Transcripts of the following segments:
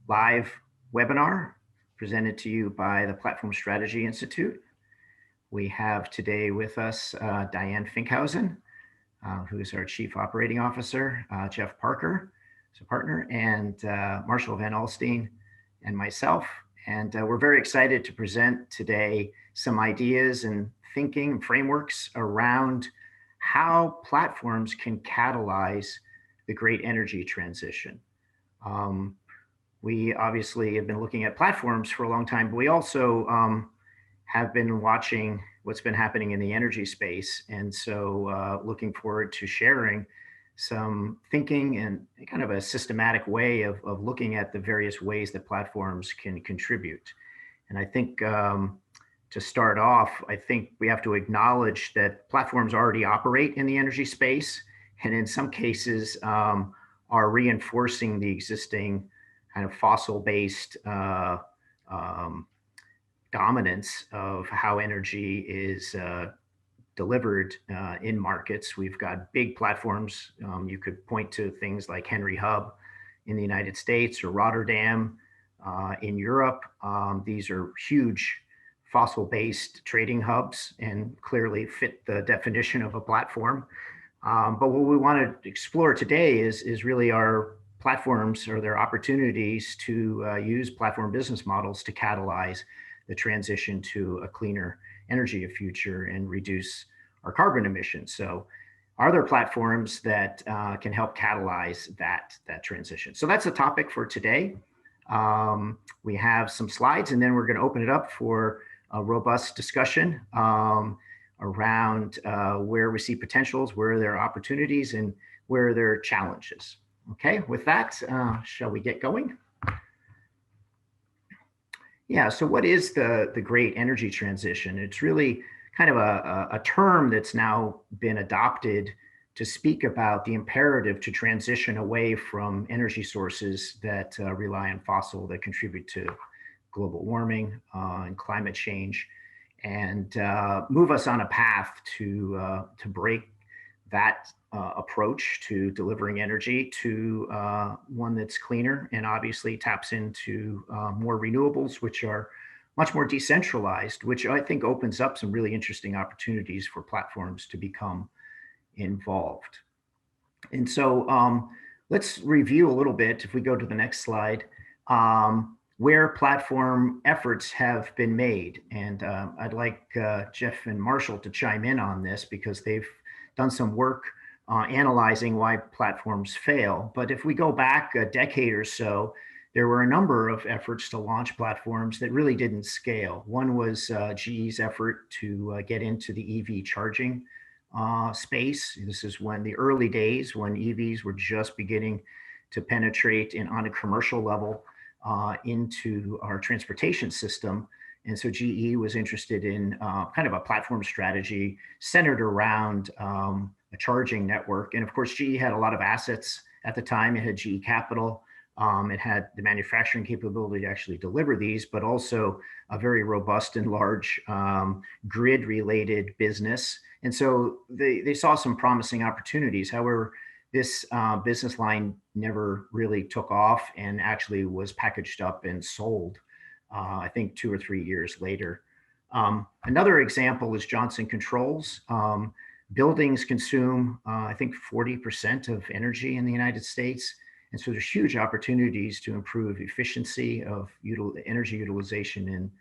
live webinar presented to you by the Platform Strategy Institute. We have today with us Diane Finkhausen, who's our Chief Operating Officer, Jeff Parker, who's a partner, and Marshall Van Alstine and myself. And we're very excited to present today some ideas and thinking frameworks around how platforms can catalyze the great energy transition. We obviously have been looking at platforms for a long time, but we also have been watching what's been happening in the energy space. And so looking forward to sharing some thinking and kind of a systematic way of looking at the various ways that platforms can contribute. And I think to start off, I think we have to acknowledge that platforms already operate in the energy space, and in some cases are reinforcing the existing kind of fossil-based dominance of how energy is delivered in markets. We've got big platforms. You could point to things like Henry Hub in the United States or Rotterdam in Europe. These are huge fossil-based trading hubs and clearly fit the definition of a platform. But what we want to explore today is really our platforms or their opportunities to use platform business models to catalyze the transition to a cleaner energy future and reduce our carbon emissions. So are there platforms that can help catalyze that transition? So that's the topic for today. We have some slides, and then we're going to open it up for a robust discussion around where we see potentials, where there are opportunities, and where there are challenges. Okay, with that, shall we get going? Yeah, so what is the great energy transition? It's really kind of a term that's now been adopted to speak about the imperative to transition away from energy sources that rely on fossil, that contribute to global warming and climate change, and move us on a path to break that approach to delivering energy to one that's cleaner and obviously taps into more renewables, which are much more decentralized, which I think opens up some really interesting opportunities for platforms to become involved. And so let's review a little bit, if we go to the next slide, where platform efforts have been made. And I'd like Jeff and Marshall to chime in on this because they've done some work analyzing why platforms fail. But if we go back a decade or so, there were a number of efforts to launch platforms that really didn't scale. One was GE's effort to get into the EV charging space. This is when the early days when EVs were just beginning to penetrate on a commercial level into our transportation system. And so GE was interested in kind of a platform strategy centered around a charging network. And of course, GE had a lot of assets at the time. It had GE Capital. It had the manufacturing capability to actually deliver these, but also a very robust and large grid-related business. And so they saw some promising opportunities. However, this business line never really took off and actually was packaged up and sold, I think 2 or 3 years later. Another example is Johnson Controls. Buildings consume, I think, 40% of energy in the United States. And so there's huge opportunities to improve efficiency of energy utilization in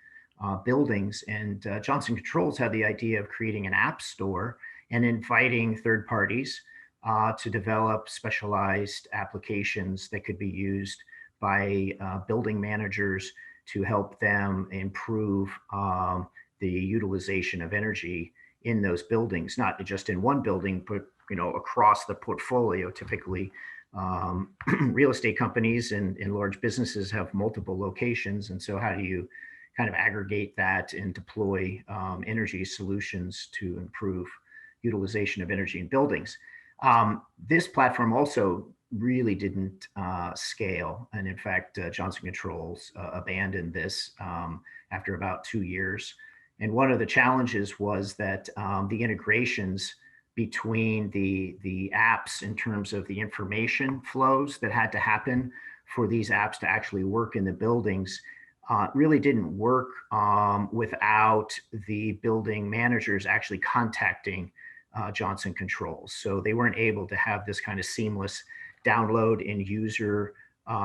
buildings. And Johnson Controls had the idea of creating an app store and inviting third parties to develop specialized applications that could be used by building managers to help them improve the utilization of energy in those buildings, not just in one building, but across the portfolio. Typically, real estate companies and large businesses have multiple locations, and so how do you kind of aggregate that and deploy energy solutions to improve utilization of energy in buildings? This platform also really didn't scale, and in fact, Johnson Controls abandoned this after about 2 years. And one of the challenges was that the integrations between the apps in terms of the information flows that had to happen for these apps to actually work in the buildings really didn't work without the building managers actually contacting Johnson Controls. So they weren't able to have this kind of seamless download and user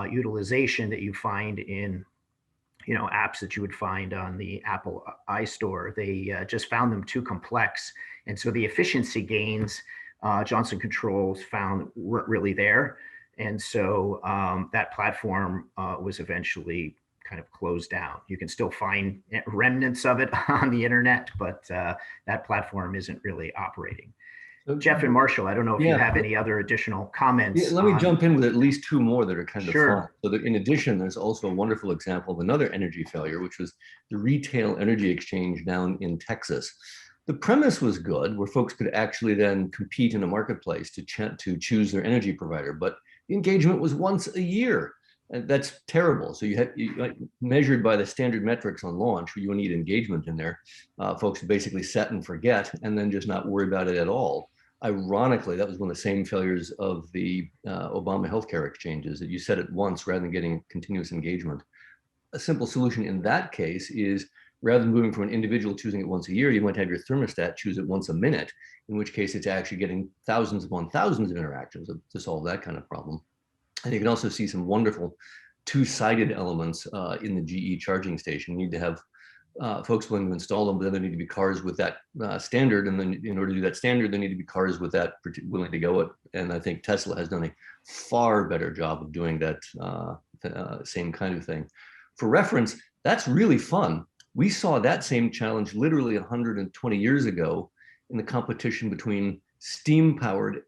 utilization that you find in apps that you would find on the Apple iStore. They just found them too complex, and so the efficiency gains Johnson Controls found weren't really there, and so that platform was eventually kind of closed down. You can still find remnants of it on the internet, but that platform isn't really operating. So, Jeff and Marshall, I don't know if you have any other additional comments. Let me jump in with at least two more that are kind of fun. So that in addition, there's also a wonderful example of another energy failure, which was the retail energy exchange down in Texas. The premise was good, where folks could actually then compete in a marketplace to choose their energy provider, but the engagement was once a year. And that's terrible. So you measured by the standard metrics on launch, you need engagement in there. Folks basically set and forget, and then just not worry about it at all. Ironically, that was one of the same failures of the Obama healthcare exchanges, that you set it once rather than getting continuous engagement. A simple solution in that case is, rather than moving from an individual choosing it once a year, you might have your thermostat choose it once a minute, in which case it's actually getting thousands upon thousands of interactions to solve that kind of problem. And you can also see some wonderful two-sided elements in the GE charging station. You need to have folks willing to install them, but then there need to be cars with that standard. And then in order to do that standard, there need to be cars with that willing to go it. And I think Tesla has done a far better job of doing that same kind of thing. For reference, that's really fun. We saw that same challenge literally 120 years ago in the competition between steam-powered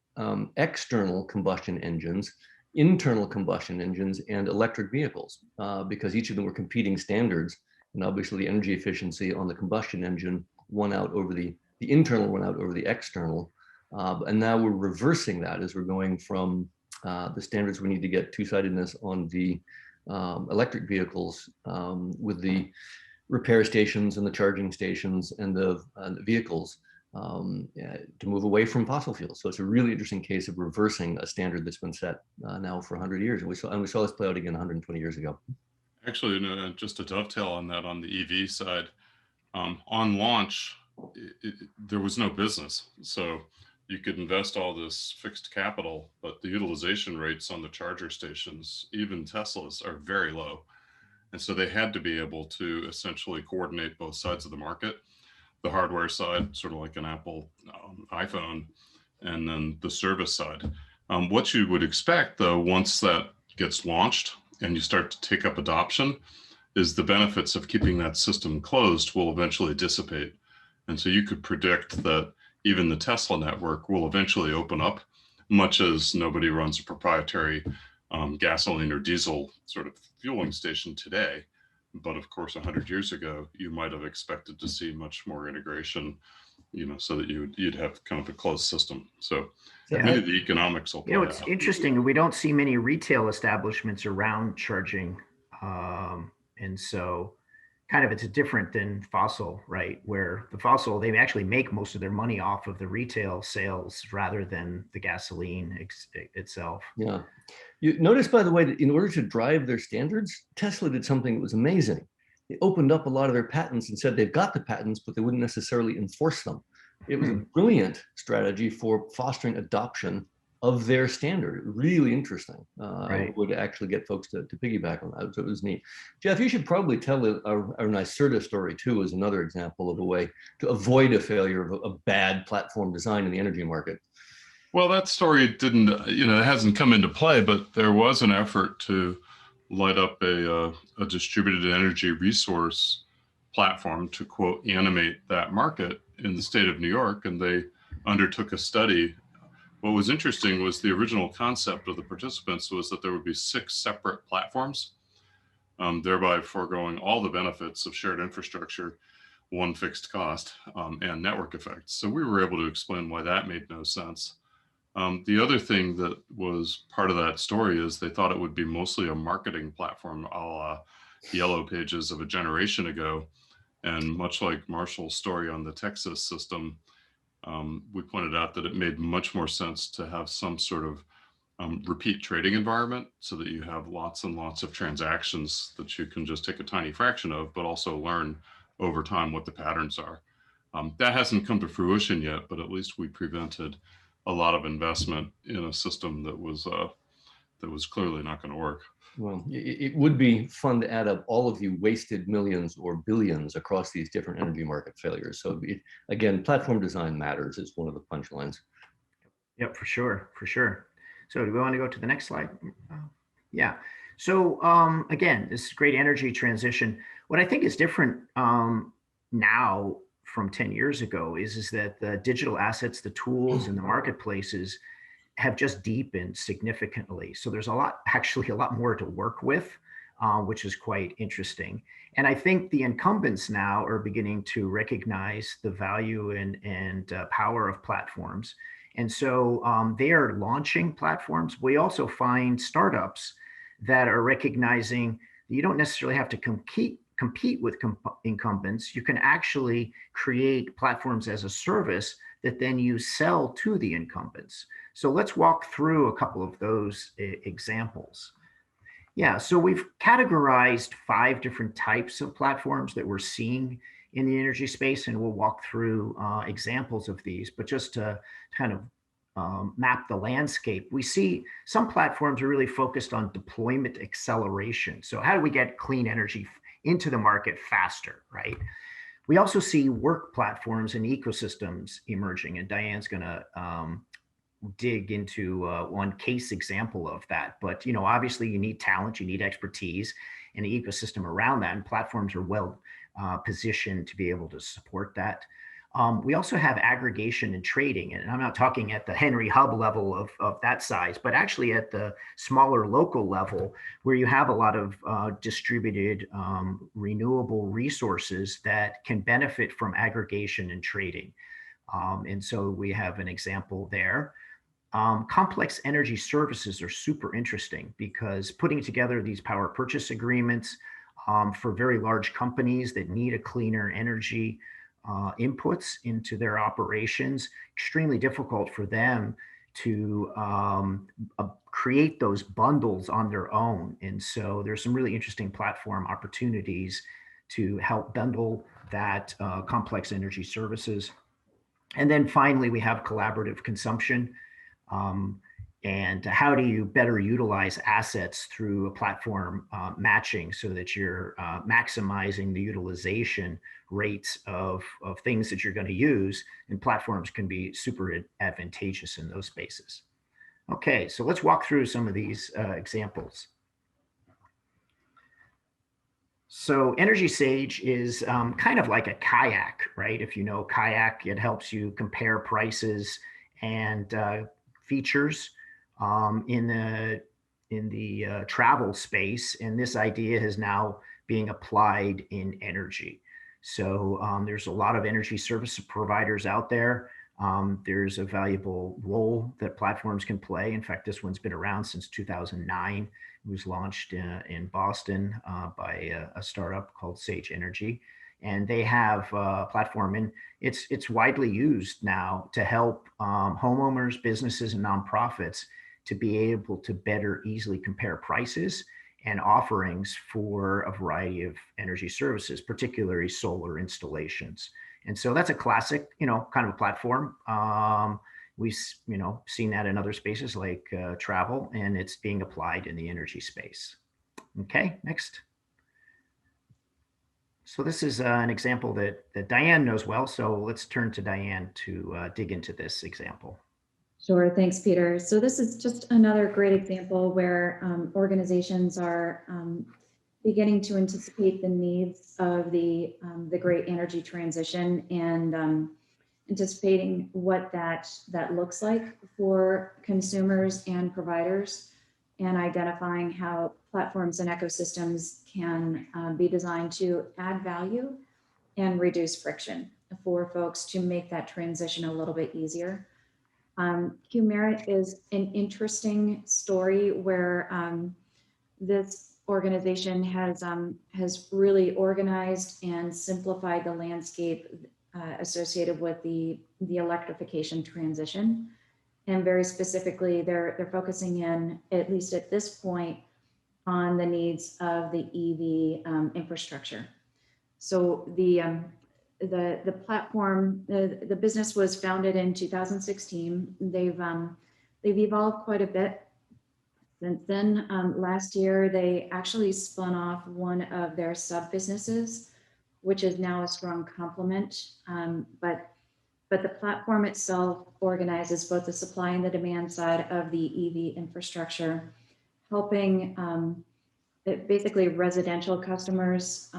external combustion engines, internal combustion engines, and electric vehicles, because each of them were competing standards. And obviously the energy efficiency on the combustion engine won out over the internal went out over the external. And now we're reversing that as we're going from the standards we need to get two-sidedness on the electric vehicles with the repair stations and the charging stations and the vehicles to move away from fossil fuels. So it's a really interesting case of reversing a standard that's been set now for 100 years. And we saw this play out again 120 years ago. Actually, just to dovetail on that, on the EV side, on launch, there was no business. So you could invest all this fixed capital, but the utilization rates on the charger stations, even Teslas, are very low. And so they had to be able to essentially coordinate both sides of the market, the hardware side, sort of like an Apple iPhone, and then the service side. What you would expect, though, once that gets launched and you start to take up adoption, is the benefits of keeping that system closed will eventually dissipate. And so you could predict that even the Tesla network will eventually open up, much as nobody runs a proprietary gasoline or diesel sort of fueling station today. But of course, 100 years ago, you might have expected to see much more integration, so that you'd have kind of a closed system. So maybe the economics will play it's out. Interesting. We don't see many retail establishments around charging. And so kind of it's different than fossil, right? Where the fossil, they actually make most of their money off of the retail sales rather than the gasoline itself. Yeah. You notice, by the way, that in order to drive their standards, Tesla did something that was amazing. They opened up a lot of their patents and said they've got the patents, but they wouldn't necessarily enforce them. It was a brilliant strategy for fostering adoption of their standard. Really interesting. Right. Would actually get folks to piggyback on that. So it was neat. Jeff, you should probably tell our NYSERDA story too, as another example of a way to avoid a failure of a bad platform design in the energy market. Well, that story didn't, it hasn't come into play, but there was an effort to light up a distributed energy resource platform to, quote, animate that market in the state of New York. And they undertook a study. What was interesting was the original concept of the participants was that there would be 6 separate platforms, thereby foregoing all the benefits of shared infrastructure, one fixed cost, and network effects. So we were able to explain why that made no sense. The other thing that was part of that story is they thought it would be mostly a marketing platform, a la Yellow Pages of a generation ago. And much like Marshall's story on the Texas system, we pointed out that it made much more sense to have some sort of repeat trading environment so that you have lots and lots of transactions that you can just take a tiny fraction of, but also learn over time what the patterns are. That hasn't come to fruition yet, but at least we prevented a lot of investment in a system that was clearly not going to work. Well, it would be fun to add up all of the wasted millions or billions across these different energy market failures. So again, platform design matters is one of the punchlines. Yep, for sure, for sure. So do we want to go to the next slide? Yeah. So again, this great energy transition. What I think is different now from 10 years ago is that the digital assets, the tools, and the marketplaces have just deepened significantly. So there's actually a lot more to work with, which is quite interesting. And I think the incumbents now are beginning to recognize the value and power of platforms. And so they are launching platforms. We also find startups that are recognizing that you don't necessarily have to compete with incumbents. You can actually create platforms as a service that then you sell to the incumbents. So let's walk through a couple of those examples. Yeah, so we've categorized 5 different types of platforms that we're seeing in the energy space, and we'll walk through examples of these. But just to kind of map the landscape, we see some platforms are really focused on deployment acceleration. So how do we get clean energy into the market faster, right? We also see work platforms and ecosystems emerging, and Diane's going to dig into one case example of that. But obviously you need talent, you need expertise, and the ecosystem around that, and platforms are well positioned to be able to support that. We also have aggregation and trading, and I'm not talking at the Henry Hub level of that size, but actually at the smaller local level where you have a lot of distributed renewable resources that can benefit from aggregation and trading. And so we have an example there. Complex energy services are super interesting because putting together these power purchase agreements for very large companies that need a cleaner energy inputs into their operations, extremely difficult for them to create those bundles on their own. And so there's some really interesting platform opportunities to help bundle that complex energy services. And then finally, we have collaborative consumption. And how do you better utilize assets through a platform matching so that you're maximizing the utilization rates of things that you're going to use, and platforms can be super advantageous in those spaces. Okay, so let's walk through some of these examples. So Energy Sage is kind of like a kayak, right? If you know kayak, it helps you compare prices and features in the travel space, and this idea is now being applied in energy. So there's a lot of energy service providers out there. There's a valuable role that platforms can play. In fact, this one's been around since 2009. It was launched in Boston by a startup called Sage Energy. And they have a platform, and it's widely used now to help homeowners, businesses, and nonprofits to be able to better easily compare prices and offerings for a variety of energy services, particularly solar installations. And so that's a classic, kind of a platform. We've, seen that in other spaces like travel, and it's being applied in the energy space. Okay, next. So this is an example that Diane knows well. So let's turn to Diane to dig into this example. Sure, thanks, Peter. So this is just another great example where organizations are beginning to anticipate the needs of the great energy transition and anticipating what that looks like for consumers and providers, and identifying how platforms and ecosystems can be designed to add value and reduce friction for folks to make that transition a little bit easier. Qmerit is an interesting story where this organization has really organized and simplified the landscape associated with the electrification transition. And very specifically, they're focusing in, at least at this point, on the needs of the EV infrastructure. So the platform, the business was founded in 2016. They've evolved quite a bit since then. Last year, they actually spun off one of their sub businesses, which is now a strong complement. But the platform itself organizes both the supply and the demand side of the EV infrastructure, helping basically residential customers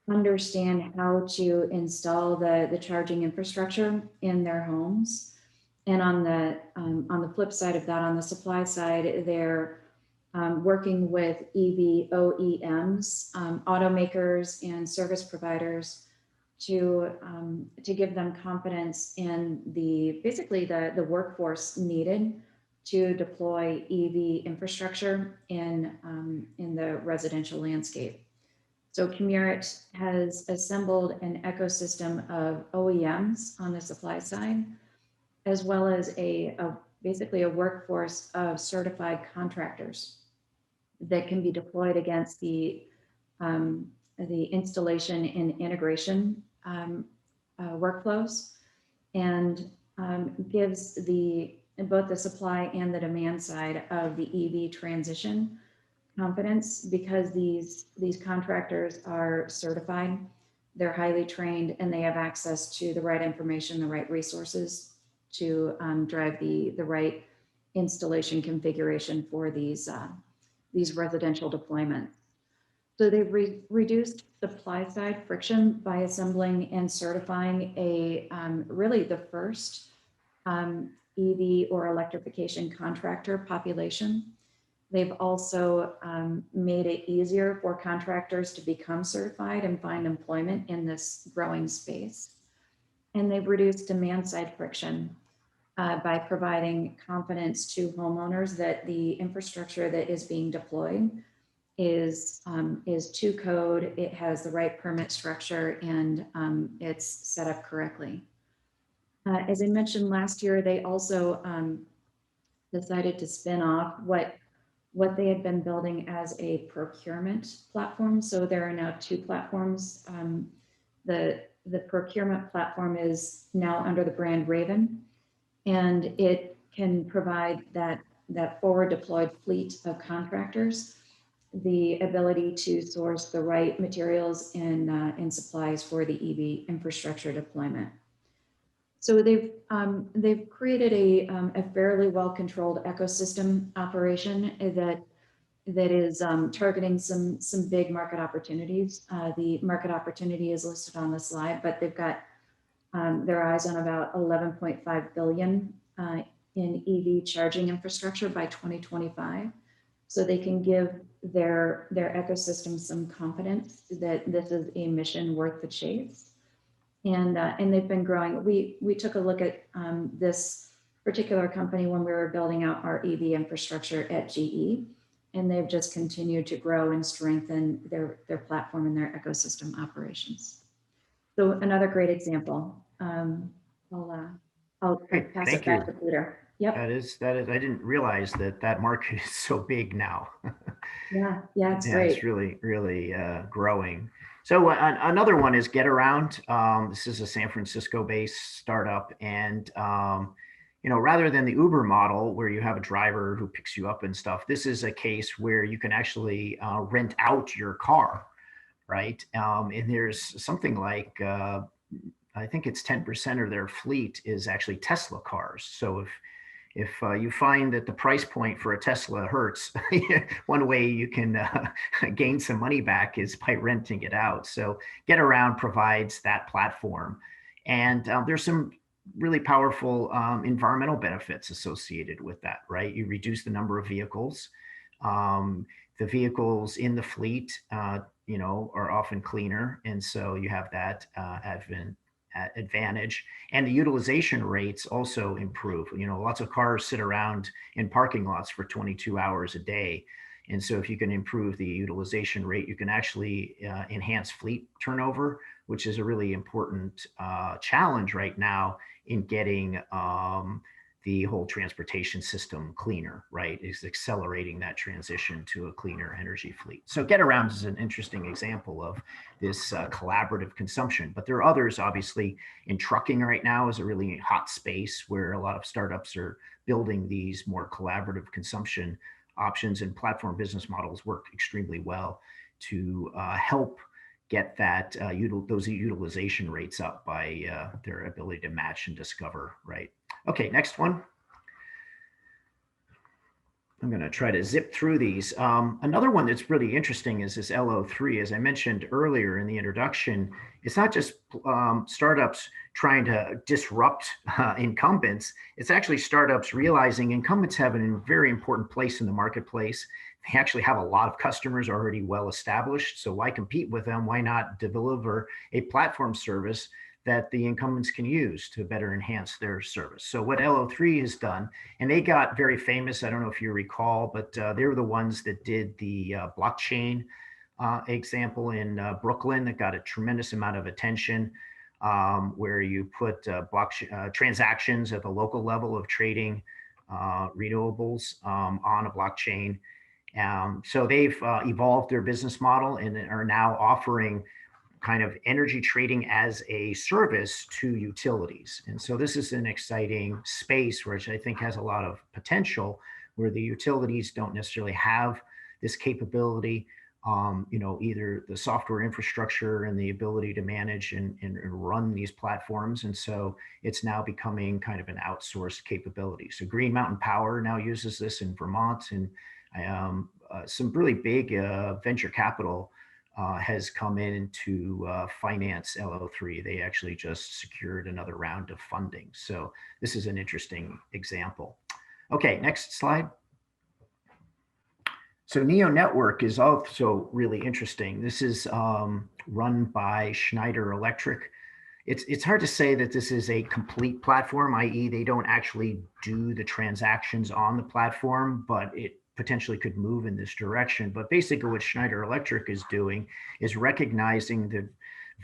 understand how to install the charging infrastructure in their homes. And on the flip side of that, on the supply side, they're working with EV OEMs, automakers, and service providers to give them confidence in basically the workforce needed to deploy EV infrastructure in the residential landscape. So Cumurit has assembled an ecosystem of OEMs on the supply side, as well as basically a workforce of certified contractors that can be deployed against the installation and integration workflows, and gives both the supply and the demand side of the EV transition confidence, because these contractors are certified, they're highly trained, and they have access to the right information, the right resources to drive the right installation configuration for these residential deployments. So they've reduced supply side friction by assembling and certifying really the first EV or electrification contractor population. They've also made it easier for contractors to become certified and find employment in this growing space. And they've reduced demand side friction by providing confidence to homeowners that the infrastructure that is being deployed is to code, it has the right permit structure, and it's set up correctly. As I mentioned last year, they also decided to spin off what they had been building as a procurement platform. So there are now two platforms. The procurement platform is now under the brand Raven, and it can provide that forward deployed fleet of contractors the ability to source the right materials and supplies for the EV infrastructure deployment. So they've created a fairly well-controlled ecosystem operation that is targeting some big market opportunities. The market opportunity is listed on the slide, but they've got their eyes on about 11.5 billion in EV charging infrastructure by 2025. So they can give their ecosystem some confidence that this is a mission worth the chase. And they've been growing. We took a look at this particular company when we were building out our EV infrastructure at GE, and they've just continued to grow and strengthen their platform and their ecosystem operations. So another great example. I'll pass it back to Peter. Yep. That is. I didn't realize that market is so big now. Yeah, it's great. It's really growing. So another one is Getaround. This is a San Francisco-based startup, and rather than the Uber model where you have a driver who picks you up and stuff, this is a case where you can actually rent out your car, right? And there's something like I think it's 10% of their fleet is actually Tesla cars. So if you find that the price point for a Tesla hurts, one way you can gain some money back is by renting it out. So Getaround provides that platform. And there's some really powerful environmental benefits associated with that, right? You reduce the number of vehicles. The vehicles in the fleet, are often cleaner. And so you have that advantage, and the utilization rates also improve. Lots of cars sit around in parking lots for 22 hours a day. And so if you can improve the utilization rate, you can actually enhance fleet turnover, which is a really important challenge right now in getting the whole transportation system cleaner, right? Is accelerating that transition to a cleaner energy fleet. So Getaround is an interesting example of this collaborative consumption, but there are others. Obviously, in trucking right now is a really hot space where a lot of startups are building these more collaborative consumption options, and platform business models work extremely well to help get that those utilization rates up by their ability to match and discover, right? Okay, next one. I'm going to try to zip through these. Another one that's really interesting is this LO3. As I mentioned earlier in the introduction, it's not just startups trying to disrupt incumbents. It's actually startups realizing incumbents have a very important place in the marketplace. They actually have a lot of customers already well established. So why compete with them? Why not deliver a platform service that the incumbents can use to better enhance their service? So what LO3 has done, and they got very famous, I don't know if you recall, but they were the ones that did the blockchain example in Brooklyn that got a tremendous amount of attention, where you put blockchain transactions at the local level of trading renewables on a blockchain. So they've evolved their business model and are now offering kind of energy trading as a service to utilities. And so this is an exciting space, which I think has a lot of potential, where the utilities don't necessarily have this capability, either the software infrastructure and the ability to manage and run these platforms. And so it's now becoming kind of an outsourced capability. So Green Mountain Power now uses this in Vermont, and some really big venture capital has come in to finance LO3. They actually just secured another round of funding. So this is an interesting example. Okay, next slide. So Neo Network is also really interesting. This is run by Schneider Electric. It's hard to say that this is a complete platform, i.e. they don't actually do the transactions on the platform, but it potentially could move in this direction. But basically what Schneider Electric is doing is recognizing that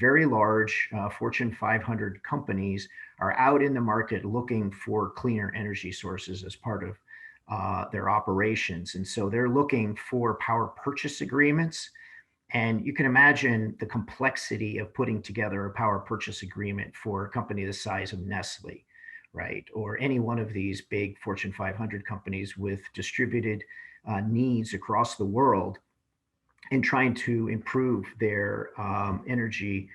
very large Fortune 500 companies are out in the market looking for cleaner energy sources as part of their operations. And so they're looking for power purchase agreements. And you can imagine the complexity of putting together a power purchase agreement for a company the size of Nestle, right? Or any one of these big Fortune 500 companies with distributed needs across the world, and trying to improve their energy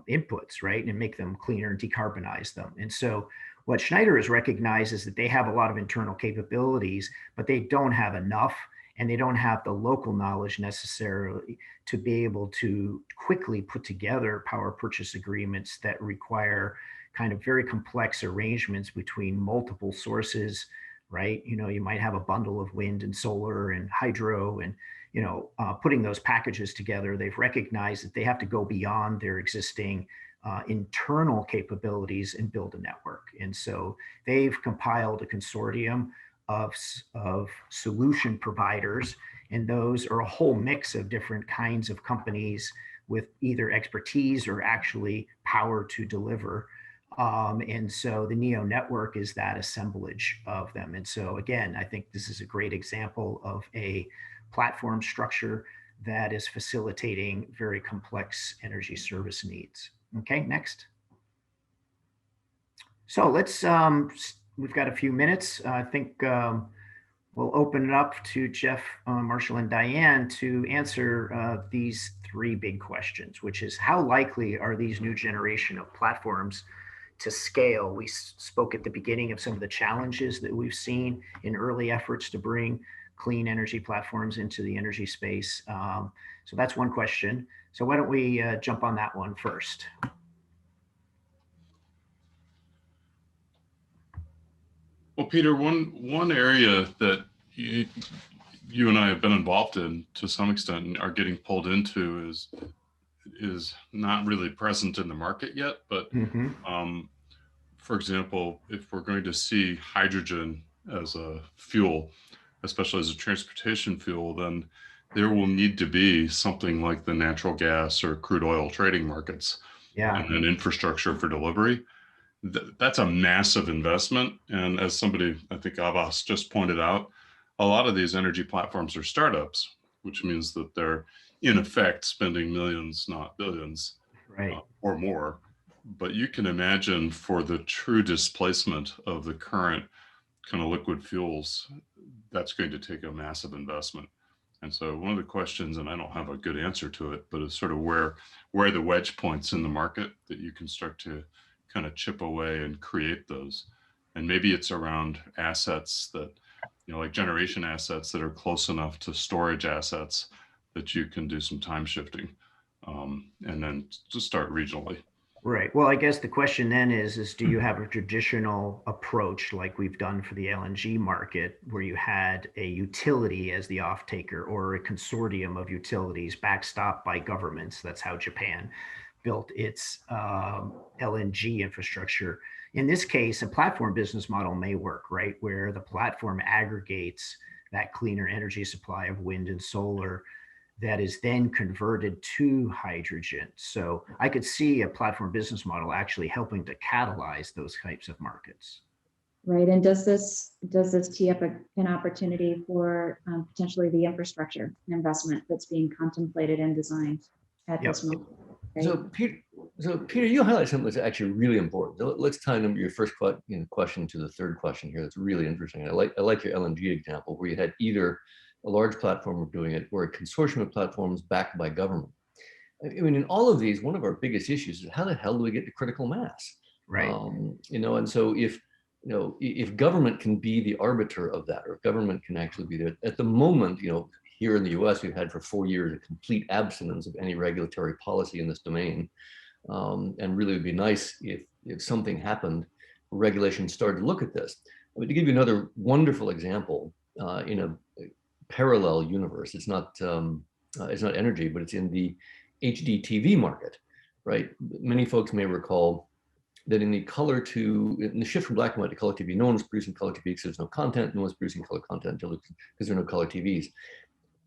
inputs, right? And make them cleaner and decarbonize them. And so what Schneider has recognized is that they have a lot of internal capabilities, but they don't have enough, and they don't have the local knowledge necessarily to be able to quickly put together power purchase agreements that require kind of very complex arrangements between multiple sources, right? You might have a bundle of wind and solar and hydro, and putting those packages together. They've recognized that they have to go beyond their existing internal capabilities and build a network. And so they've compiled a consortium of solution providers, and those are a whole mix of different kinds of companies with either expertise or actually power to deliver. And so the Neo Network is that assemblage of them. And so again, I think this is a great example of a platform structure that is facilitating very complex energy service needs. Okay, next. So let's, we've got a few minutes. I think we'll open it up to Jeff, Marshall, and Diane to answer these three big questions, which is how likely are these new generation of platforms to scale? We spoke at the beginning of some of the challenges that we've seen in early efforts to bring clean energy platforms into the energy space. So that's one question. So why don't we jump on that one first? Well, Peter, one area that you and I have been involved in to some extent and are getting pulled into is not really present in the market yet. But for example, if we're going to see hydrogen as a fuel, especially as a transportation fuel, then there will need to be something like the natural gas or crude oil trading markets, and an infrastructure for delivery. that's a massive investment. And as somebody, I think Abbas just pointed out, a lot of these energy platforms are startups, which means that they're in effect spending millions, not billions, Right. or more. But you can imagine for the true displacement of the current kind of liquid fuels, that's going to take a massive investment. And so one of the questions, and I don't have a good answer to it, but it's sort of where the wedge points in the market that you can start to kind of chip away and create those. And maybe it's around assets that, like generation assets that are close enough to storage assets that you can do some time shifting, and then just start regionally. Right. Well, I guess the question then is do you have a traditional approach like we've done for the LNG market, where you had a utility as the off-taker or a consortium of utilities backstopped by governments? That's how Japan built its LNG infrastructure. In this case, a platform business model may work, right? Where the platform aggregates that cleaner energy supply of wind and solar that is then converted to hydrogen. So I could see a platform business model actually helping to catalyze those types of markets. Right. And does this tee up an opportunity for potentially the infrastructure investment that's being contemplated and designed at this moment? Right? So Peter, you highlight something that's actually really important. So let's tie your first question to the third question here. That's really interesting. I like your LNG example, where you had either a large platform doing it or a consortium of platforms backed by government. I mean, in all of these, one of our biggest issues is how the hell do we get to critical mass? Right. And so if government can be the arbiter of that, or if government can actually be there, at the moment, here in the US, we've had for 4 years a complete abstinence of any regulatory policy in this domain. And really, it would be nice if something happened, regulation started to look at this. I mean, to give you another wonderful example, in a parallel universe, it's not energy, but it's in the HD TV market, right? Many folks may recall that in the shift from black and white to color TV, no one was producing color TV because there's no content. No one's producing color content because there are no color TVs.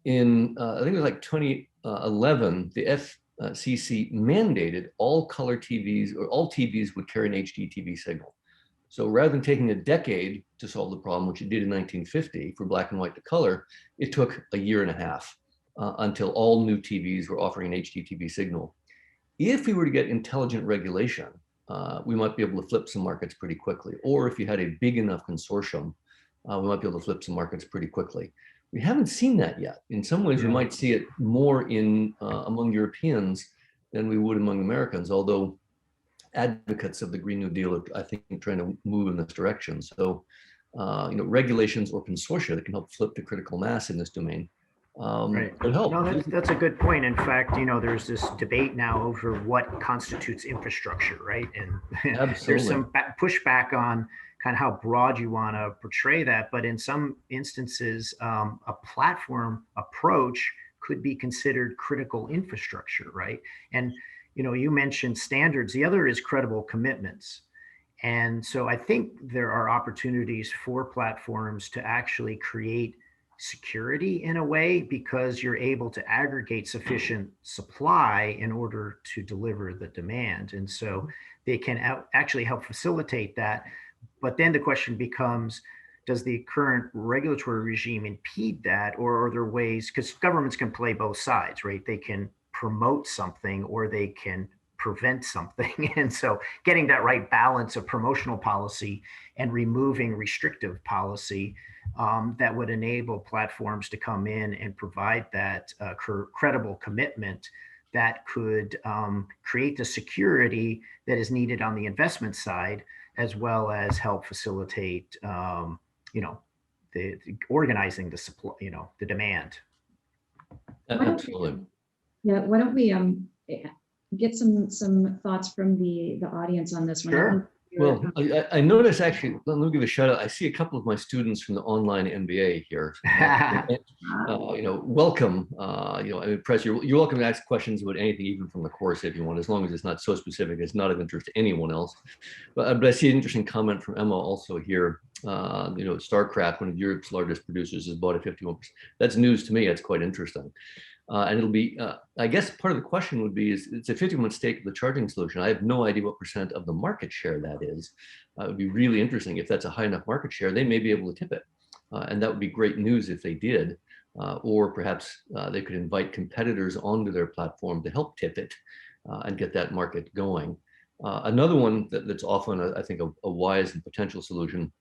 In I think it was like 2011, the FCC mandated all color TVs, or all TVs would carry an HD TV signal. So rather than taking a decade to solve the problem, which it did in 1950 for black and white to color, it took a year and a half until all new TVs were offering an HD TV signal. If we were to get intelligent regulation, we might be able to flip some markets pretty quickly. Or if you had a big enough consortium, we might be able to flip some markets pretty quickly. We haven't seen that yet. In some ways, we might see it more among Europeans than we would among Americans, although advocates of the Green New Deal are, I think, trying to move in this direction. So, regulations or consortia that can help flip the critical mass in this domain would help. No, that's a good point. In fact, there's this debate now over what constitutes infrastructure, right? And there's some pushback on kind of how broad you want to portray that. But in some instances, a platform approach could be considered critical infrastructure, right? And you mentioned standards. The other is credible commitments. And so I think there are opportunities for platforms to actually create security in a way, because you're able to aggregate sufficient supply in order to deliver the demand. And so they can actually help facilitate that. But then the question becomes, does the current regulatory regime impede that, or are there ways, because governments can play both sides, right? They can promote something or they can prevent something. And so getting that right balance of promotional policy and removing restrictive policy that would enable platforms to come in and provide that credible commitment that could create the security that is needed on the investment side, as well as help facilitate, the organizing the supply, the demand. Absolutely. Yeah, why don't we get some thoughts from the audience on this one? Sure. Well, I noticed, actually, let me give a shout out. I see a couple of my students from the online MBA here. Welcome. I'm impressed. You're welcome to ask questions about anything, even from the course, if you want, as long as it's not so specific it's not of interest to anyone else. But I see an interesting comment from Emma also here. StarCraft, one of Europe's largest producers, has bought a 51%. That's news to me. That's quite interesting. And it'll be, I guess part of the question would be, is it's a 51 stake of the charging solution. I have no idea what % of the market share that is. It would be really interesting if that's a high enough market share, they may be able to tip it. And that would be great news if they did. Or perhaps they could invite competitors onto their platform to help tip it and get that market going. Another one that's often, I think, a wise and potential solution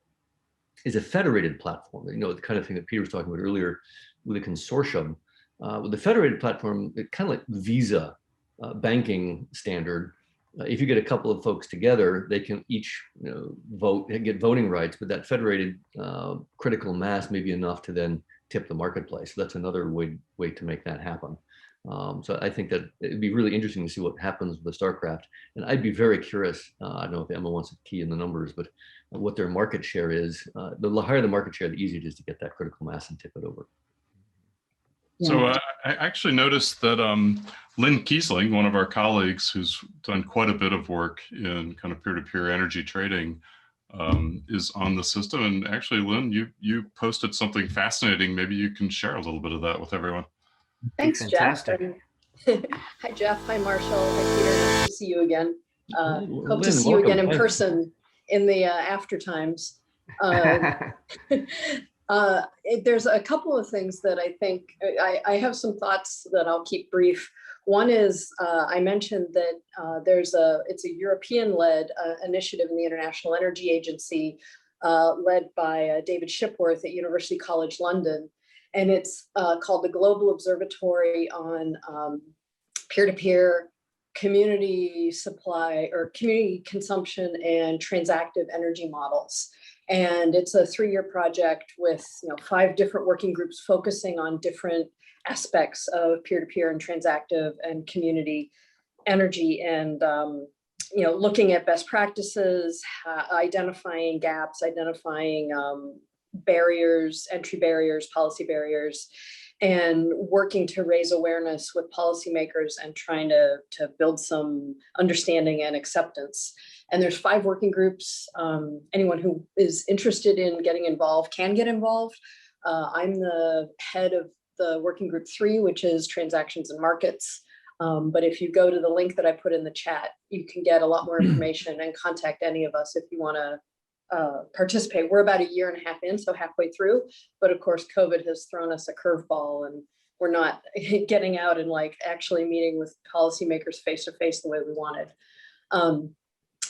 is a federated platform. You know, the kind of thing that Peter was talking about earlier with a consortium. With the federated platform, it kind of like Visa banking standard. If you get a couple of folks together, they can each vote, get voting rights, but that federated critical mass may be enough to then tip the marketplace. So that's another way to make that happen. So I think that it'd be really interesting to see what happens with the StarCraft. And I'd be very curious, I don't know if Emma wants to key in the numbers, but what their market share is. The higher the market share, the easier it is to get that critical mass and tip it over. So I actually noticed that Lynn Kiesling, one of our colleagues who's done quite a bit of work in kind of peer-to-peer energy trading, is on the system. And actually, Lynn, you posted something fascinating. Maybe you can share a little bit of that with everyone. Thanks, Fantastic. Jeff. Hi, Jeff. Hi, Marshall. Hi, Peter. Nice to see you again. Hope to Lynn, see you again in welcome. person in the after times. There's a couple of things that I think, I have some thoughts that I'll keep brief. One is, I mentioned that it's a European-led initiative in the International Energy Agency, led by David Shipworth at University College London. And it's called the Global Observatory on Peer-to-Peer Community Supply or Community Consumption and Transactive Energy Models. And it's a 3-year project with 5 different working groups focusing on different aspects of peer-to-peer and transactive and community energy, and looking at best practices, identifying gaps, identifying barriers, entry barriers, policy barriers, and working to raise awareness with policymakers and trying to build some understanding and acceptance. And there's 5 working groups. Anyone who is interested in getting involved can get involved. I'm the head of the working group 3, which is transactions and markets. But if you go to the link that I put in the chat, you can get a lot more information and contact any of us if you want to participate. We're about 1.5 years in, so halfway through. But of course, COVID has thrown us a curveball, and we're not getting out and actually meeting with policymakers face to face the way we wanted.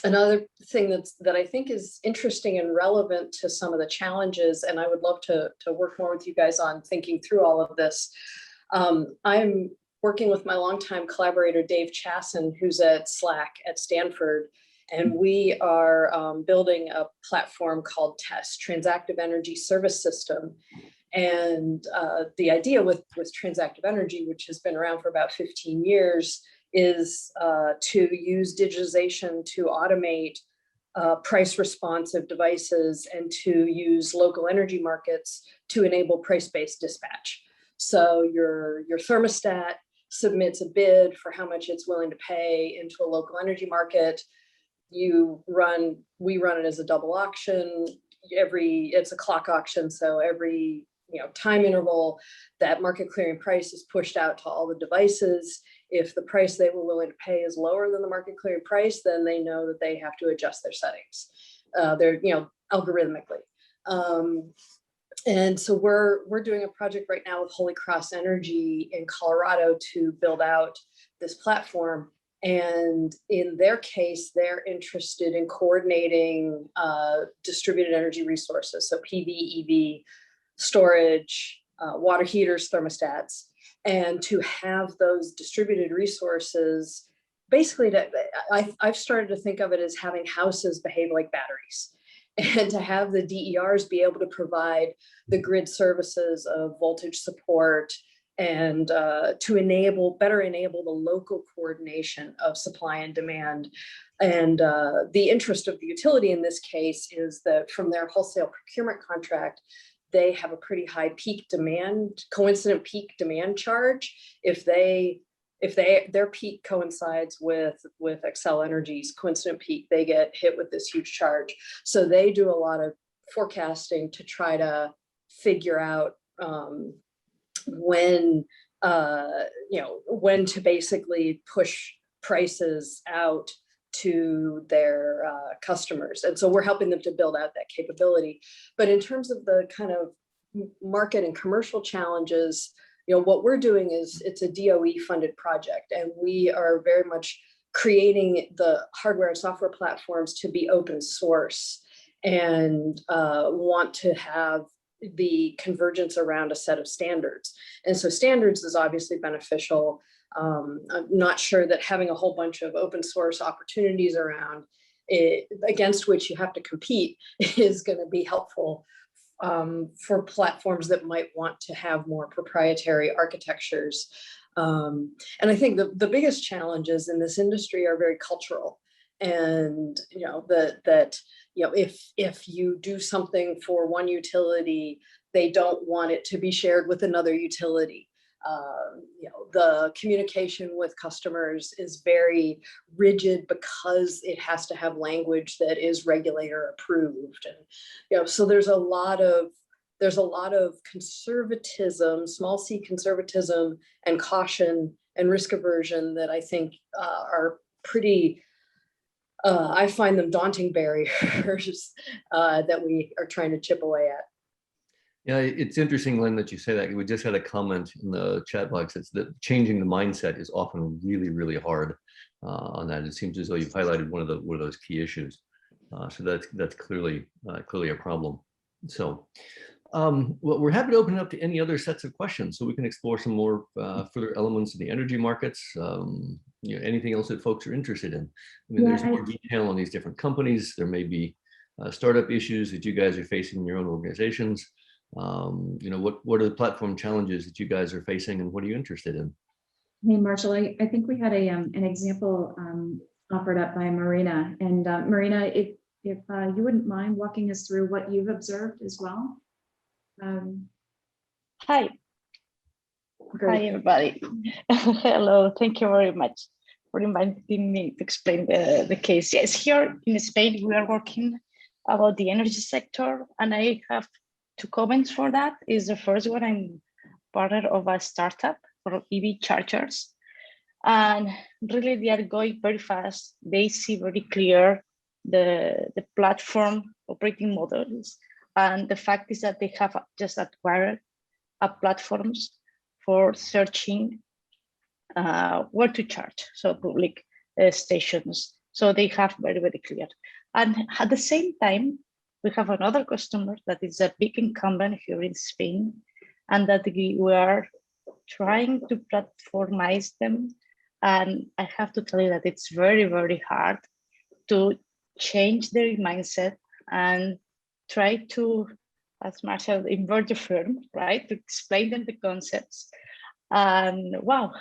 Another thing that I think is interesting and relevant to some of the challenges, and I would love to work more with you guys on thinking through all of this. I'm working with my longtime collaborator, Dave Chasson, who's at SLAC at Stanford, and we are building a platform called TESS, Transactive Energy Service System. And the idea with transactive energy, which has been around for about 15 years, is to use digitization to automate price responsive devices and to use local energy markets to enable price-based dispatch. So your thermostat submits a bid for how much it's willing to pay into a local energy market. We run it as a double auction. It's a clock auction, so every time interval, that market clearing price is pushed out to all the devices. If the price they were willing to pay is lower than the market clearing price, then they know that they have to adjust their settings. They're algorithmically. And so we're doing a project right now with Holy Cross Energy in Colorado to build out this platform. And in their case, they're interested in coordinating distributed energy resources, so PV, EV, storage, water heaters, thermostats, and to have those distributed resources, basically, I've started to think of it as having houses behave like batteries, and to have the DERs be able to provide the grid services of voltage support and to better enable the local coordination of supply and demand. And the interest of the utility in this case is that from their wholesale procurement contract, they have a pretty high peak demand, coincident peak demand charge. If their peak coincides with Xcel Energy's coincident peak, they get hit with this huge charge. So they do a lot of forecasting to try to figure out when when to basically push prices out to their customers. And so we're helping them to build out that capability. But in terms of the kind of market and commercial challenges, what we're doing is it's a DOE funded project, and we are very much creating the hardware and software platforms to be open source, and want to have the convergence around a set of standards. And so standards is obviously beneficial. I'm not sure that having a whole bunch of open source opportunities around against which you have to compete is going to be helpful for platforms that might want to have more proprietary architectures. And I think the biggest challenges in this industry are very cultural. And if you do something for one utility, they don't want it to be shared with another utility. The communication with customers is very rigid because it has to have language that is regulator approved. And so there's a lot of conservatism, small c conservatism, and caution and risk aversion that I think are pretty, I find them daunting barriers that we are trying to chip away at. Yeah, it's interesting, Lynn, that you say that. We just had a comment in the chat box. It's that changing the mindset is often really, really hard on that. It seems as though you've highlighted one of those key issues. So that's clearly a problem. So, well, we're happy to open it up to any other sets of questions, so we can explore some more further elements of the energy markets. Anything else that folks are interested in. I mean, there's more detail on these different companies. There may be startup issues that you guys are facing in your own organizations. What are the platform challenges that you guys are facing, and what are you interested in? Hey, Marshall, I think we had an example offered up by Marina. And Marina, if you wouldn't mind walking us through what you've observed as well. Hi. Great. Hi, everybody. Hello, thank you very much for inviting me to explain the case. Yes, here in Spain, we are working about the energy sector, and I have two comments for that. Is the first one, I'm part of a startup for EV chargers, and really they are going very fast. They see very clear the platform operating models, and the fact is that they have just acquired platforms for searching where to charge, so public stations. So they have very, very clear. And at the same time, we have another customer that is a big incumbent here in Spain, and that we are trying to platformize them. And I have to tell you that it's very, very hard to change their mindset and try to, as Marshall, invert the firm, right? To explain them the concepts. And wow,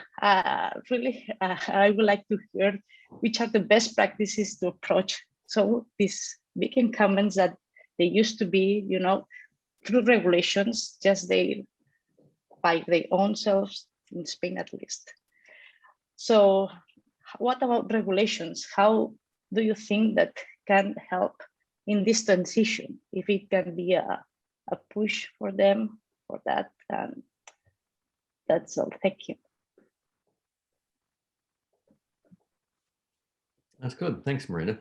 really, I would like to hear which are the best practices to approach. So these big incumbents that they used to be, through regulations, just by their own selves, in Spain at least. So what about regulations? How do you think that can help in this transition? If it can be a push for them for that, that's all. Thank you. That's good. Thanks, Marina.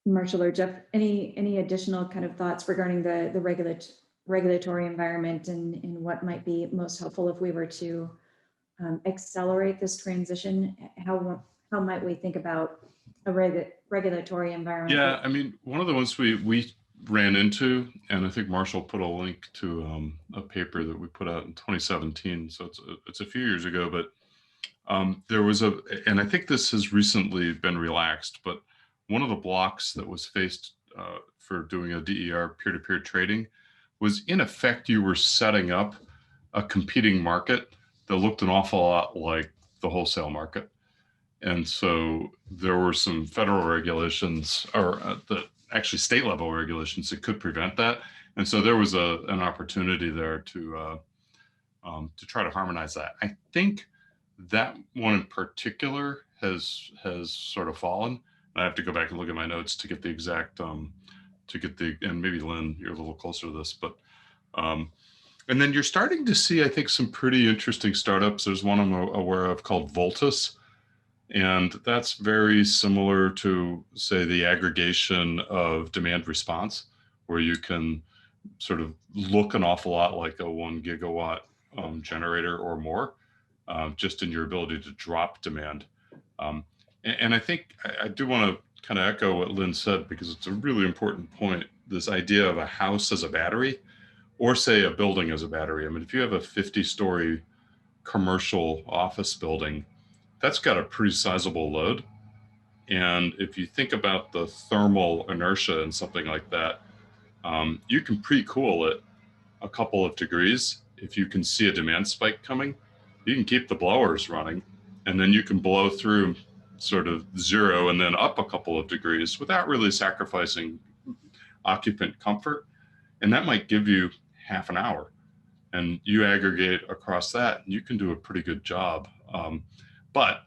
Marshall or Jeff, any additional kind of thoughts regarding the regulatory environment and what might be most helpful if we were to accelerate this transition? How might we think about a regulatory environment? Yeah, I mean, one of the ones we ran into, and I think Marshall put a link to a paper that we put out in 2017, so it's a few years ago, but there was and I think this has recently been relaxed, but one of the blocks that was faced for doing a DER peer-to-peer trading was, in effect, you were setting up a competing market that looked an awful lot like the wholesale market. And so there were some federal regulations, or actually state level regulations, that could prevent that. And so there was an opportunity there to try to harmonize that. I think that one in particular has sort of fallen. I have to go back and look at my notes to get the exact, and maybe Lynn, you're a little closer to this, but And then you're starting to see, I think, some pretty interesting startups. There's one I'm aware of called Voltus. And that's very similar to, say, the aggregation of demand response, where you can sort of look an awful lot like a 1 gigawatt generator or more, just in your ability to drop demand. And I think I do want to kind of echo what Lynn said, because it's a really important point. This idea of a house as a battery, or say a building as a battery. I mean, if you have a 50-story commercial office building, that's got a pretty sizable load. And if you think about the thermal inertia and something like that, you can pre-cool it a couple of degrees. If you can see a demand spike coming, you can keep the blowers running, and then you can blow through sort of 0 and then up a couple of degrees without really sacrificing occupant comfort. And that might give you half an hour, and you aggregate across that, and you can do a pretty good job. But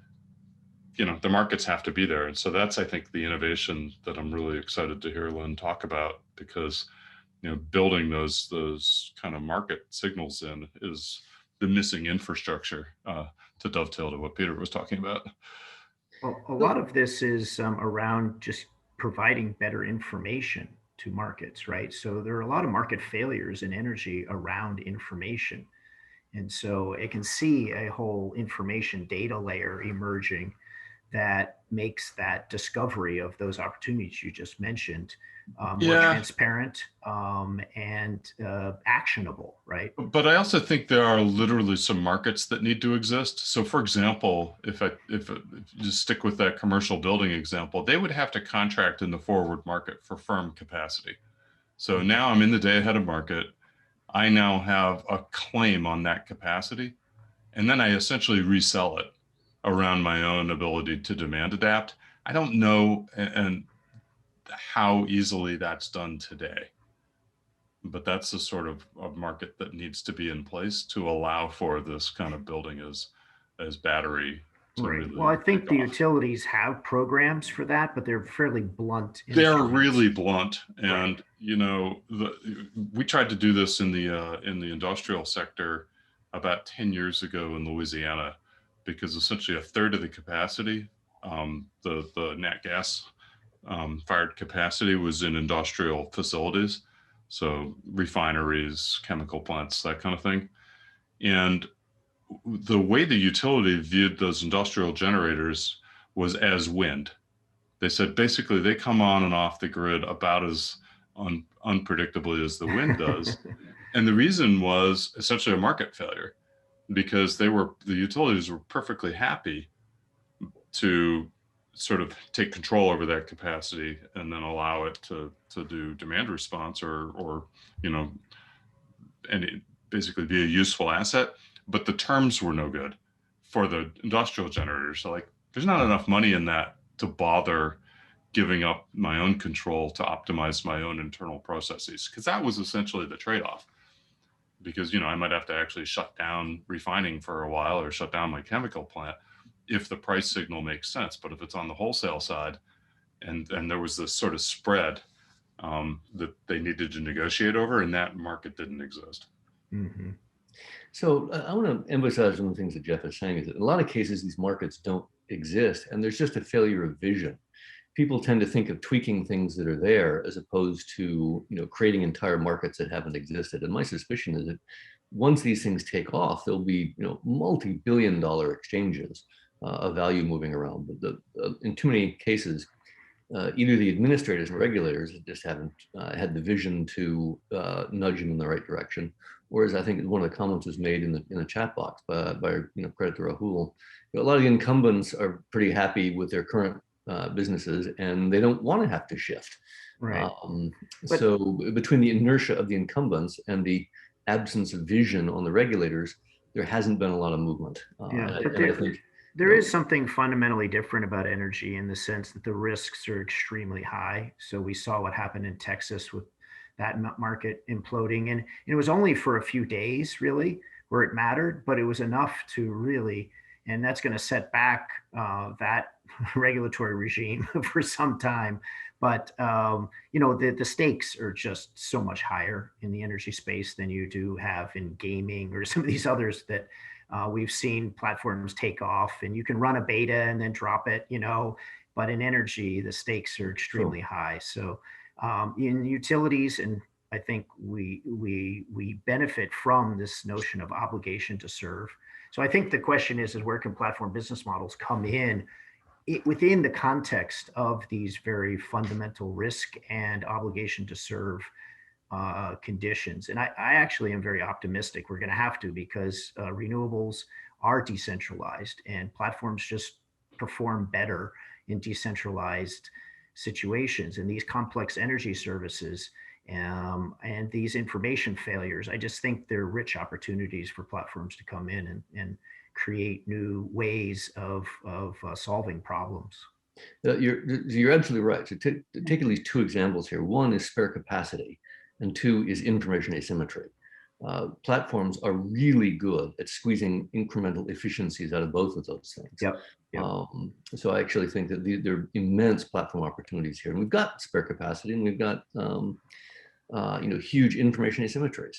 the markets have to be there. And so that's, I think, the innovation that I'm really excited to hear Lynn talk about, because building those kind of market signals in is the missing infrastructure, to dovetail to what Peter was talking about. Well, a lot of this is around just providing better information to markets, right? So there are a lot of market failures in energy around information. And so it can see a whole information data layer emerging that makes that discovery of those opportunities you just mentioned more transparent and actionable, right? But I also think there are literally some markets that need to exist. So, for example, if you just stick with that commercial building example, they would have to contract in the forward market for firm capacity. So now I'm in the day ahead of market. I now have a claim on that capacity, and then I essentially resell it around my own ability to demand adapt. I don't know and how easily that's done today, but that's the sort of market that needs to be in place to allow for this kind of building as battery. Right. Really, well, I think the utilities have programs for that, but they're fairly blunt. They're really blunt, and we tried to do this in the industrial sector about 10 years ago in Louisiana, because essentially a third of the capacity, the nat gas fired capacity, was in industrial facilities, so refineries, chemical plants, that kind of thing. And the way the utility viewed those industrial generators was as wind. They said basically they come on and off the grid about as unpredictably as the wind does. And the reason was essentially a market failure, because the utilities were perfectly happy to sort of take control over that capacity and then allow it to do demand response or and basically be a useful asset. But the terms were no good for the industrial generators. So there's not enough money in that to bother giving up my own control to optimize my own internal processes, because that was essentially the trade-off. Because I might have to actually shut down refining for a while or shut down my chemical plant if the price signal makes sense. But if it's on the wholesale side, and there was this sort of spread that they needed to negotiate over, and that market didn't exist. Mm-hmm. So I want to emphasize one of the things that Jeff is saying, is that in a lot of cases, these markets don't exist, and there's just a failure of vision. People tend to think of tweaking things that are there as opposed to creating entire markets that haven't existed. And my suspicion is that once these things take off, there'll be multi-billion-dollar exchanges of value moving around. But in too many cases, either the administrators and regulators just haven't had the vision to nudge them in the right direction. Whereas I think one of the comments was made in the chat box by credit to Rahul. A lot of the incumbents are pretty happy with their current businesses, and they don't want to have to shift. Right. So between the inertia of the incumbents and the absence of vision on the regulators, there hasn't been a lot of movement. There is something fundamentally different about energy in the sense that the risks are extremely high. So we saw what happened in Texas with that market imploding, and it was only for a few days really where it mattered, but it was enough to really and that's going to set back that regulatory regime for some time. But the stakes are just so much higher in the energy space than you do have in gaming or some of these others that we've seen platforms take off, and you can run a beta and then drop it, but in energy, the stakes are extremely high. So in utilities, and I think we benefit from this notion of obligation to serve. So I think the question is where can platform business models come in within the context of these very fundamental risk and obligation to serve conditions. And I actually am very optimistic we're going to have to, because renewables are decentralized and platforms just perform better in decentralized situations. And these complex energy services and these information failures, I just think they're rich opportunities for platforms to come in and create new ways of solving problems. You're absolutely right. So take at least two examples here. One is spare capacity, and two is information asymmetry. Platforms are really good at squeezing incremental efficiencies out of both of those things. Yep. So I actually think that there are immense platform opportunities here, and we've got spare capacity, and we've got huge information asymmetries.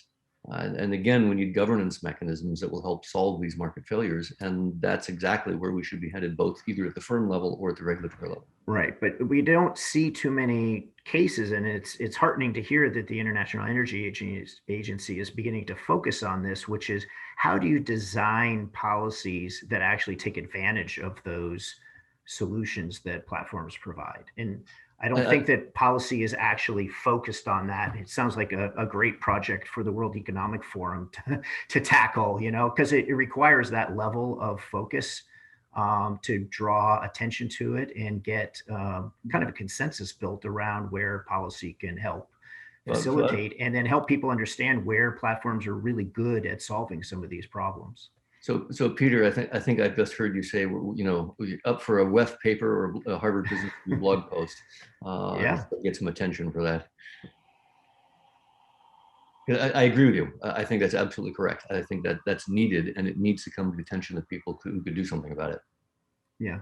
And again, we need governance mechanisms that will help solve these market failures. And that's exactly where we should be headed, both either at the firm level or at the regulatory level. Right. But we don't see too many cases. And it's heartening to hear that the International Energy Agency is beginning to focus on this, which is how do you design policies that actually take advantage of those solutions that platforms provide? And I don't think that policy is actually focused on that. It sounds like a great project for the World Economic Forum to tackle, because it requires that level of focus to draw attention to it and get kind of a consensus built around where policy can help facilitate and then help people understand where platforms are really good at solving some of these problems. So Peter, I think I've just heard you say, up for a WEF paper or a Harvard Business Review blog post. Get some attention for that. I agree with you. I think that's absolutely correct. I think that that's needed, and it needs to come to the attention of people who could do something about it. Yeah,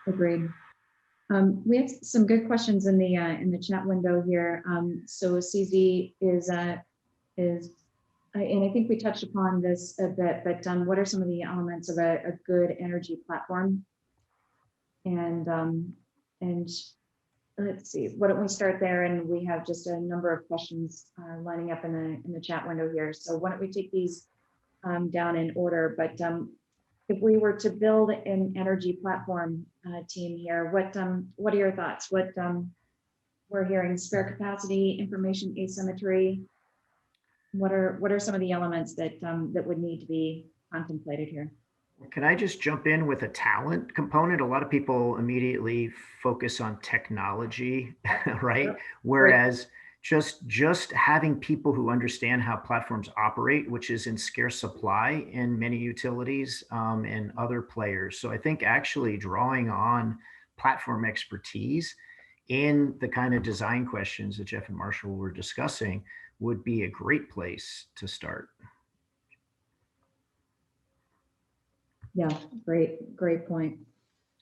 agreed. We have some good questions in the chat window here. So CZ is and I think we touched upon this a bit, but what are some of the elements of a good energy platform? And let's see, why don't we start there? And we have just a number of questions lining up in the chat window here. So why don't we take these down in order? But if we were to build an energy platform team here, what are your thoughts? We're hearing spare capacity, information asymmetry. What are some of the elements that would need to be contemplated here? Can I just jump in with a talent component? A lot of people immediately focus on technology, right? Yep. Whereas just having people who understand how platforms operate, which is in scarce supply in many utilities and other players. So I think actually drawing on platform expertise in the kind of design questions that Jeff and Marshall were discussing would be a great place to start. Yeah, great point.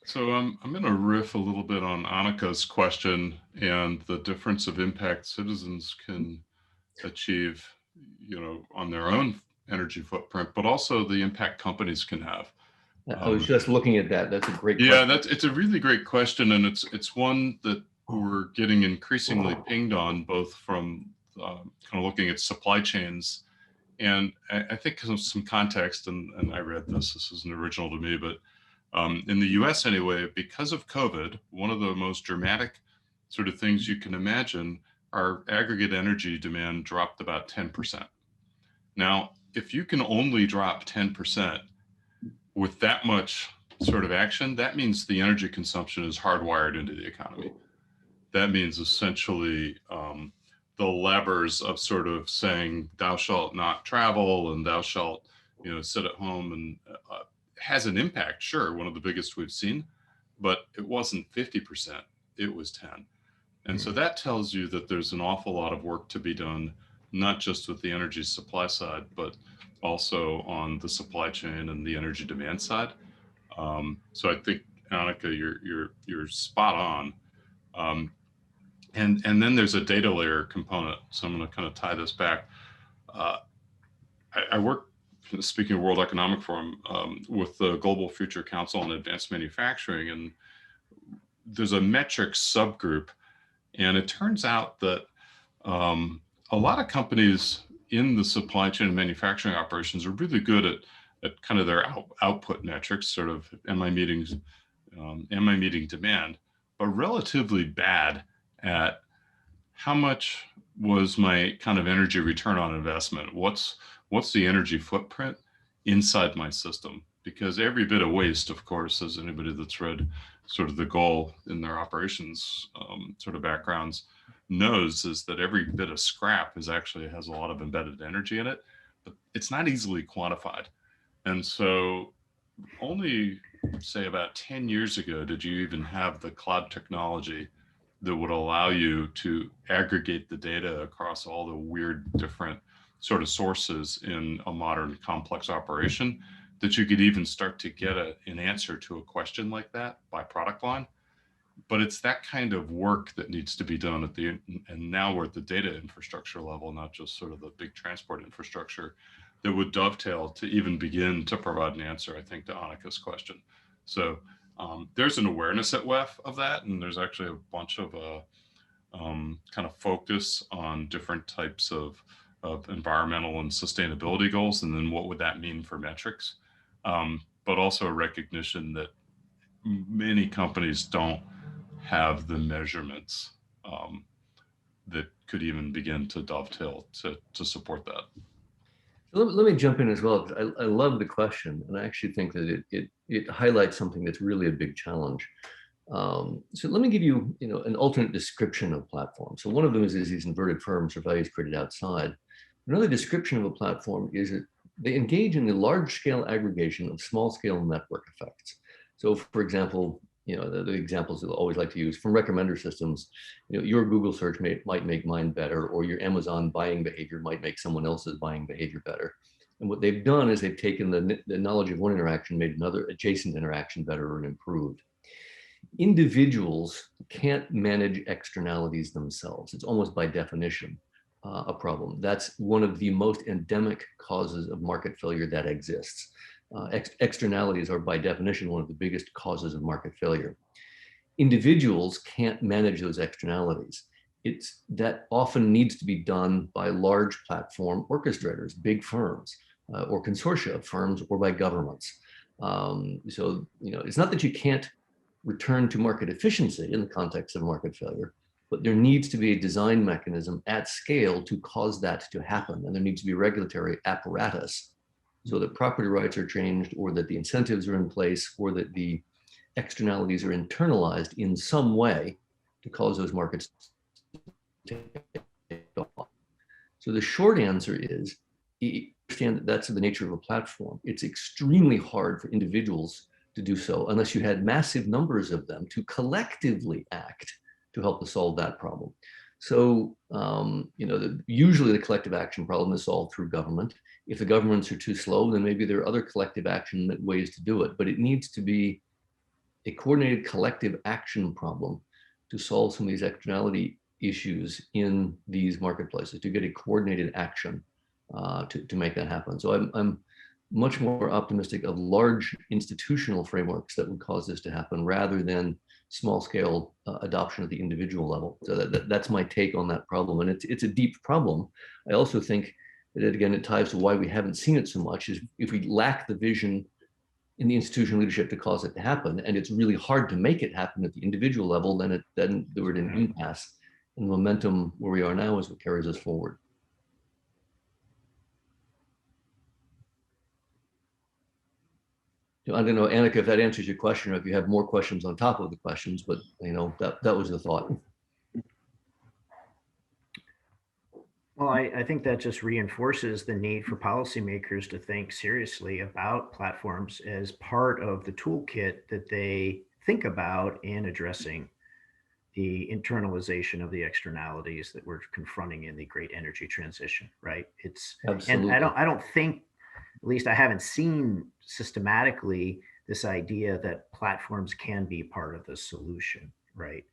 So I'm going to riff a little bit on Annika's question and the difference of impact citizens can achieve, on their own energy footprint, but also the impact companies can have. I was just looking at that. That's a great question. Yeah, it's a really great question, and it's one that we're getting increasingly pinged on, both from kind of looking at supply chains. And I think some context, and I read this isn't original to me, but in the US anyway, because of COVID, one of the most dramatic sort of things you can imagine, our aggregate energy demand dropped about 10%. Now, if you can only drop 10% with that much sort of action, that means the energy consumption is hardwired into the economy. That means essentially the levers of sort of saying thou shalt not travel and thou shalt sit at home and has an impact, sure, one of the biggest we've seen, but it wasn't 50%, it was 10. And so that tells you that there's an awful lot of work to be done, not just with the energy supply side, but also on the supply chain and the energy demand side. So I think, Annika, you're spot on. And then there's a data layer component. So I'm going to kind of tie this back. I work, speaking of World Economic Forum, with the Global Future Council on Advanced Manufacturing, and there's a metrics subgroup, and it turns out that a lot of companies in the supply chain and manufacturing operations are really good at kind of their output metrics, sort of am I meeting demand, but relatively bad at how much was my kind of energy return on investment? What's the energy footprint inside my system? Because every bit of waste, of course, as anybody that's read sort of the goal in their operations sort of backgrounds knows, is that every bit of scrap has a lot of embedded energy in it, but it's not easily quantified. And so only say about 10 years ago did you even have the cloud technology that would allow you to aggregate the data across all the weird different sort of sources in a modern complex operation, that you could even start to get an answer to a question like that by product line. But it's that kind of work that needs to be done and now we're at the data infrastructure level, not just sort of the big transport infrastructure, that would dovetail to even begin to provide an answer, I think, to Annika's question. So there's an awareness at WEF of that, and there's actually a bunch of kind of focus on different types of environmental and sustainability goals, and then what would that mean for metrics, but also a recognition that many companies don't have the measurements that could even begin to dovetail to support that. Let me jump in as well, because I love the question, and I actually think that it highlights something that's really a big challenge. So let me give you, an alternate description of platforms. So one of them is these inverted firms or values created outside. Another description of a platform is that they engage in the large-scale aggregation of small-scale network effects. So, for example, the examples that I always like to use from recommender systems, your Google search might make mine better, or your Amazon buying behavior might make someone else's buying behavior better. And what they've done is they've taken the knowledge of one interaction, made another adjacent interaction better and improved. Individuals can't manage externalities themselves. It's almost by definition a problem. That's one of the most endemic causes of market failure that exists. Externalities are by definition one of the biggest causes of market failure. Individuals can't manage those externalities. That often needs to be done by large platform orchestrators, big firms, or consortia of firms, or by governments. So it's not that you can't return to market efficiency in the context of market failure, but there needs to be a design mechanism at scale to cause that to happen. And there needs to be regulatory apparatus so that property rights are changed, or that the incentives are in place, or that the externalities are internalized in some way to cause those markets to take off. So the short answer is, you understand that that's the nature of a platform. It's extremely hard for individuals to do so unless you had massive numbers of them to collectively act to help to solve that problem. So, usually the collective action problem is solved through government. If the governments are too slow, then maybe there are other collective action ways to do it, but it needs to be a coordinated collective action problem to solve some of these externality issues in these marketplaces, to get a coordinated action to make that happen. So I'm much more optimistic of large institutional frameworks that would cause this to happen, rather than small scale adoption at the individual level. So that's my take on that problem. And it's a deep problem. I also think that, again, it ties to why we haven't seen it so much, is if we lack the vision in the institutional leadership to cause it to happen, and it's really hard to make it happen at the individual level, then we're at an impasse. And the momentum where we are now is what carries us forward. I don't know, Annika, if that answers your question, or if you have more questions on top of the questions, but that was the thought. Well, I think that just reinforces the need for policymakers to think seriously about platforms as part of the toolkit that they think about in addressing the internalization of the externalities that we're confronting in the great energy transition, right? Absolutely. And I don't think at least I haven't seen systematically this idea that platforms can be part of the solution, right?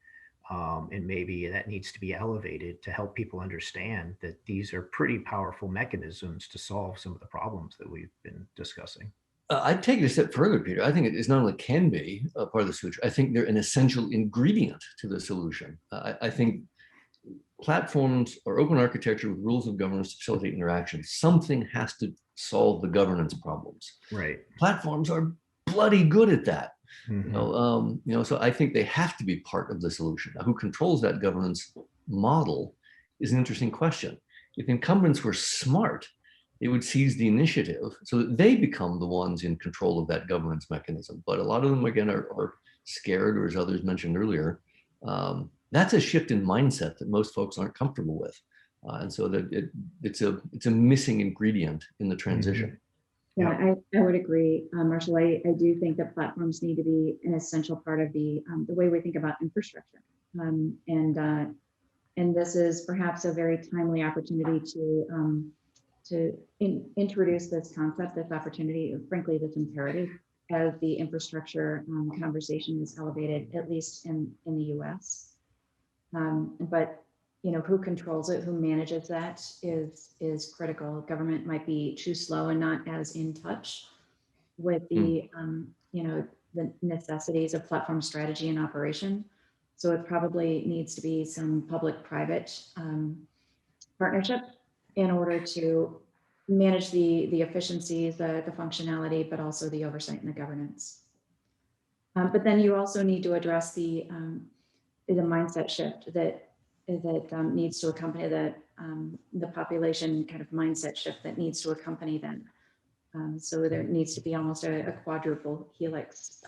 And maybe that needs to be elevated to help people understand that these are pretty powerful mechanisms to solve some of the problems that we've been discussing. I'd take it a step further, Peter. I think it is not only can be a part of the solution, I think they're an essential ingredient to the solution. I think platforms or open architecture with rules of governance to facilitate interaction, something has to solve the governance problems. Right. Platforms are bloody good at that. Mm-hmm. So I think they have to be part of the solution. Now, who controls that governance model is an interesting question. If incumbents were smart, they would seize the initiative so that they become the ones in control of that governance mechanism. But a lot of them, again, are scared, or as others mentioned earlier, that's a shift in mindset that most folks aren't comfortable with. And so that it's a missing ingredient in the transition. Mm-hmm. Yeah, I would agree, Marshall. I do think that platforms need to be an essential part of the way we think about infrastructure. And this is perhaps a very timely opportunity to introduce this concept, this opportunity, frankly, this imperative, as the infrastructure conversation is elevated, at least in the US. But who controls it, who manages that is critical. Government might be too slow and not as in touch with the the necessities of platform strategy and operation. So it probably needs to be some public-private partnership in order to manage the efficiencies, the functionality, but also the oversight and the governance. But then you also need to address the mindset shift that needs to accompany the population kind of mindset shift that needs to accompany that. So there needs to be almost a quadruple helix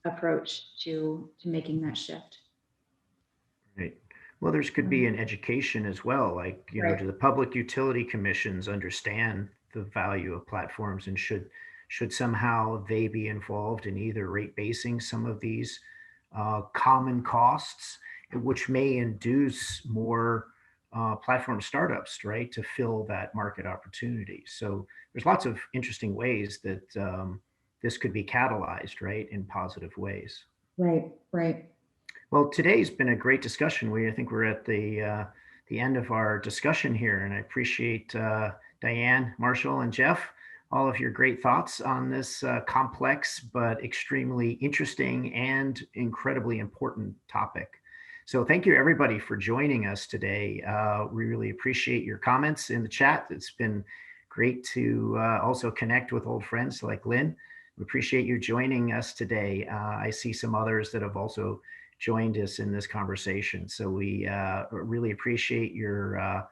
approach to making that shift. Right. Well, could be an education as well. Like, Right. Do the public utility commissions understand the value of platforms, and should somehow they be involved in either rate basing some of these common costs, which may induce more platform startups, right, to fill that market opportunity. So there's lots of interesting ways that this could be catalyzed, right, in positive ways. Right, right. Well, today's been a great discussion. I think we're at the end of our discussion here, and I appreciate Diane, Marshall, and Jeff, all of your great thoughts on this complex but extremely interesting and incredibly important topic. So thank you, everybody, for joining us today. We really appreciate your comments in the chat. It's been great to also connect with old friends like Lynn. We appreciate you joining us today. I see some others that have also joined us in this conversation. So we really appreciate your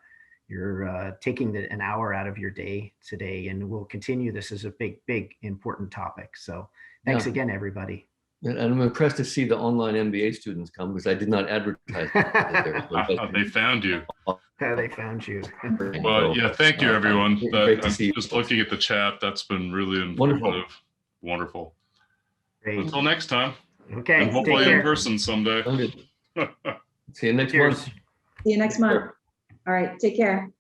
taking an hour out of your day today, and we'll continue this as a big, important topic. So thanks again, everybody. And I'm impressed to see the online MBA students come, because I did not advertise. They found you. They found you. Well, yeah, thank you, everyone. Great to see you. Just looking at the chat, that's been really informative. Wonderful. Great. Until next time. Okay. And hopefully in person someday. See you next Cheers. month. See you next month. All right, take care.